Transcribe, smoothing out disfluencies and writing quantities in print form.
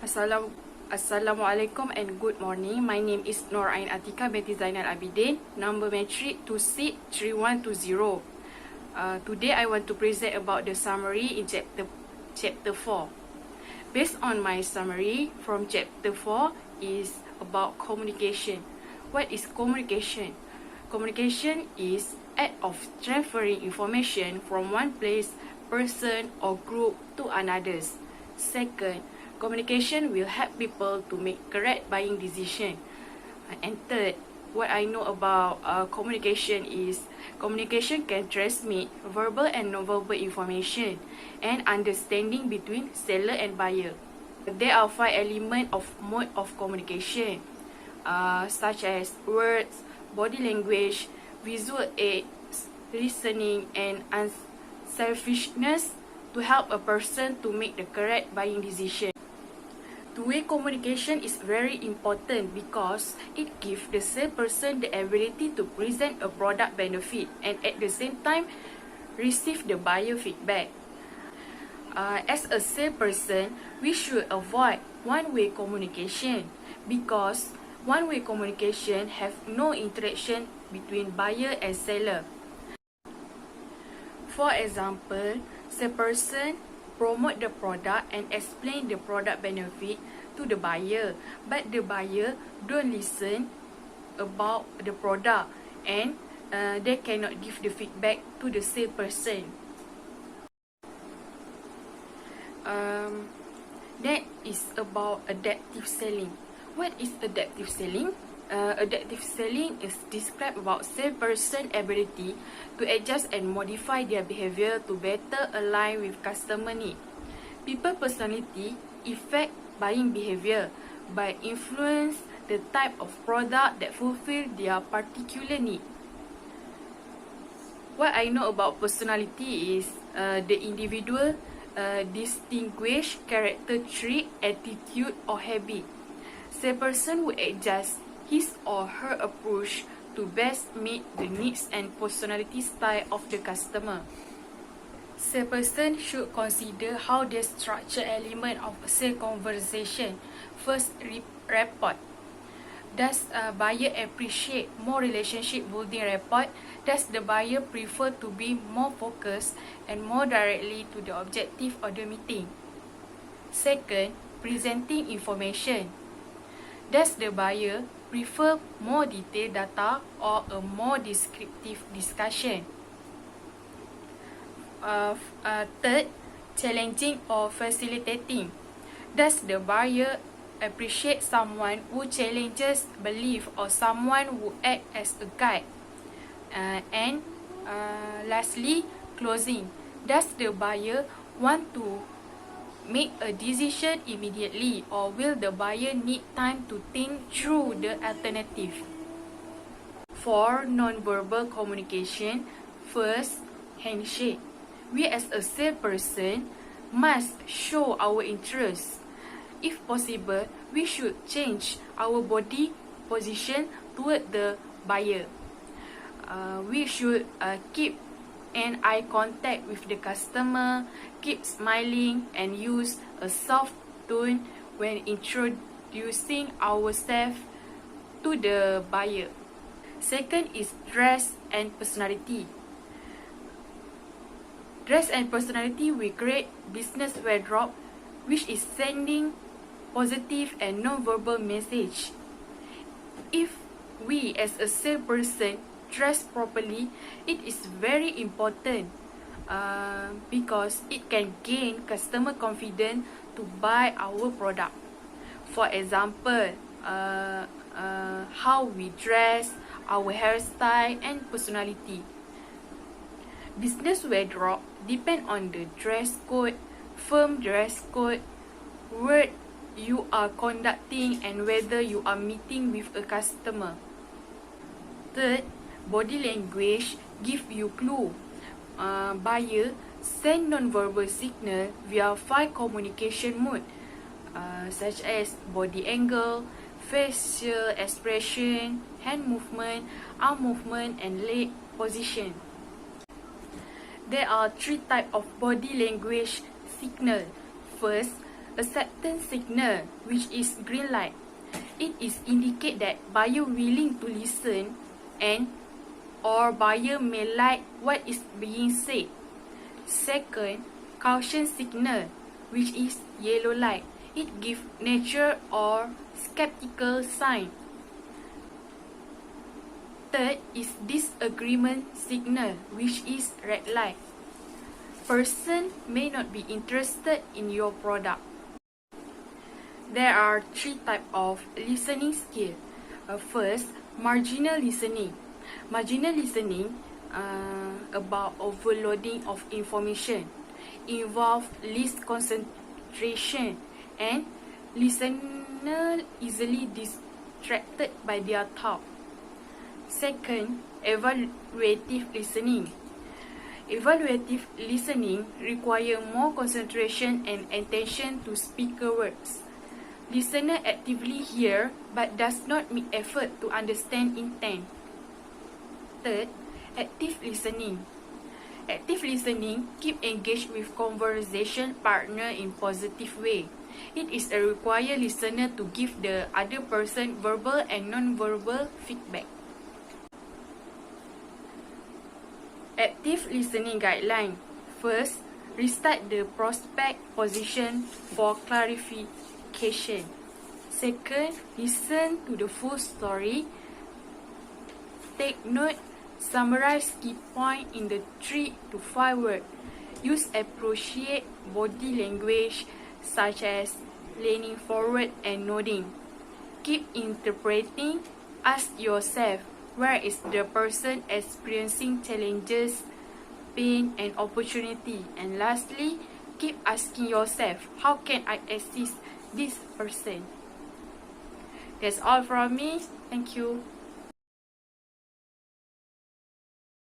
Assalamualaikum and good morning. My name is Norain Atiqah binti Zainal Abidin. Number matric 263120. Today I want to present about the summary in chapter 4. Based on my summary from chapter 4 is about communication. What is communication? Communication is act of transferring information from one place, person or group to another. Second, communication will help people to make correct buying decision. And third, what I know about communication is communication can transmit verbal and non-verbal information and understanding between seller and buyer. There are 5 elements of mode of communication, such as words, body language, visual aids, listening, and unselfishness to help a person to make the correct buying decision. Two-way communication is very important because it gives the salesperson the ability to present a product benefit and at the same time receive the buyer feedback. As a salesperson, we should avoid one-way communication because one-way communication have no interaction between buyer and seller. For example, salesperson promote the product and explain the product benefit to the buyer, but the buyer don't listen about the product and they cannot give the feedback to the salesperson. That is about adaptive selling. What is adaptive selling? Adaptive selling is described about salesperson ability to adjust and modify their behavior to better align with customer need. People personality affect buying behavior by influence the type of product that fulfill their particular need. What I know about personality is the individual distinguish character trait, attitude or habit. Salesperson will adjust his or her approach to best meet the needs and personality style of the customer. Salesperson should consider how the structure element of a sales conversation. First, rapport. Does a buyer appreciate more relationship building rapport? Does the buyer prefer to be more focused and more directly to the objective of the meeting? Second, presenting information. Does the buyer prefer more detailed data or a more descriptive discussion? Third, challenging or facilitating. Does the buyer appreciate someone who challenges belief or someone who acts as a guide? And lastly, closing. Does the buyer want to make a decision immediately or will the buyer need time to think through the alternative? For non-verbal communication, first, handshake. We as a salesperson must show our interest. If possible, we should change our body position toward the buyer. We should keep an eye contact with the customer, keep smiling and use a soft tone when introducing ourselves to the buyer. Second is dress and personality. Dress and personality will create business wardrobe which is sending positive and non-verbal message. If we as a salesperson dress properly, it is very important because it can gain customer confidence to buy our product. For example, how we dress, our hairstyle and personality. Business wardrobe depend on the dress code, firm dress code, word you are conducting and whether you are meeting with a customer. Third, body language give you clue. Buyer send non-verbal signal via 5 communication mode, such as body angle, facial expression, hand movement, arm movement and leg position. There are 3 types of body language signal. First, Acceptance signal, which is green light. It is indicate that buyer willing to listen and or buyer may like what is being said. Second, caution signal, which is yellow light. It gives neutral or skeptical sign. Third is disagreement signal, which is red light. Person may not be interested in your product. There are 3 types of listening skill. First, marginal listening. Marginal listening about overloading of information, involve least concentration, and listener easily distracted by their thought. Second, evaluative listening. Evaluative listening require more concentration and attention to speaker words. Listener actively hear but does not make effort to understand intent. Third, active listening. Active listening keep engaged with conversation partner in positive way. It is a required listener to give the other person verbal and non-verbal feedback. Active listening guideline. First, restart the prospect position for clarification. Second, listen to the full story. Take note, summarize key point in the 3 to 5 words. Use appropriate body language such as leaning forward and nodding. Keep interpreting. Ask yourself, where is the person experiencing challenges, pain, and opportunity? And lastly, keep asking yourself, how can I assist this person? That's all from me. Thank you.